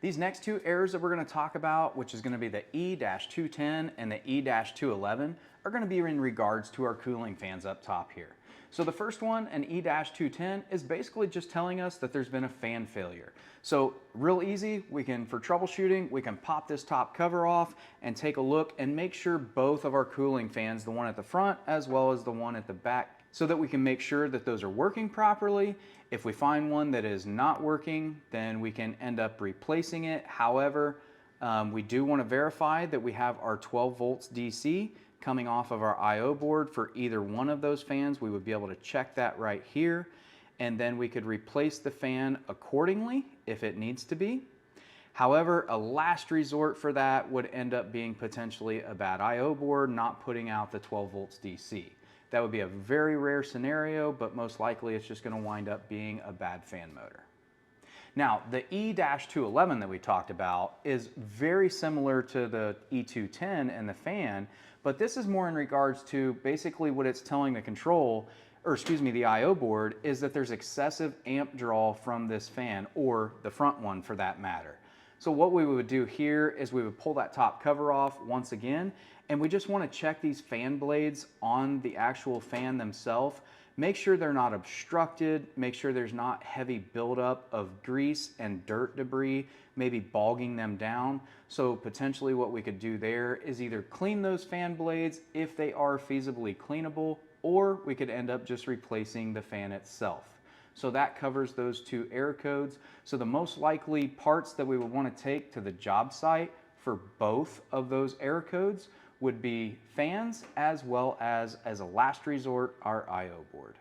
These next two errors that we're going to talk about, which is going to be the E-210 and the E-211, are going to be in regards to our cooling fans up top here. So the first one, an E-210, is basically just telling us that there's been a fan failure. So real easy, for troubleshooting, we can pop this top cover off and take a look and make sure both of our cooling fans, the one at the front as well as the one at the back, so that we can make sure that those are working properly. If we find one that is not working, then we can end up replacing it. However, we do want to verify that we have our 12 volts DC coming off of our I/O board for either one of those fans. We would be able to check that right here, and then we could replace the fan accordingly if it needs to be. However, a last resort for that would end up being potentially a bad I/O board not putting out the 12 volts DC. That would be a very rare scenario, but most likely it's just going to wind up being a bad fan motor. Now, the E-211 that we talked about is very similar to the E-210 and the fan, but this is more in regards to basically what it's telling the the I/O board, is that there's excessive amp draw from this fan, or the front one for that matter. So what we would do here is we would pull that top cover off once again, and we just want to check these fan blades on the actual fan themselves. Make sure they're not obstructed, make sure there's not heavy buildup of grease and dirt debris, maybe bogging them down. So potentially what we could do there is either clean those fan blades if they are feasibly cleanable, or we could end up just replacing the fan itself. So that covers those two error codes. So the most likely parts that we would want to take to the job site for both of those error codes would be fans, as well as a last resort, our I/O board.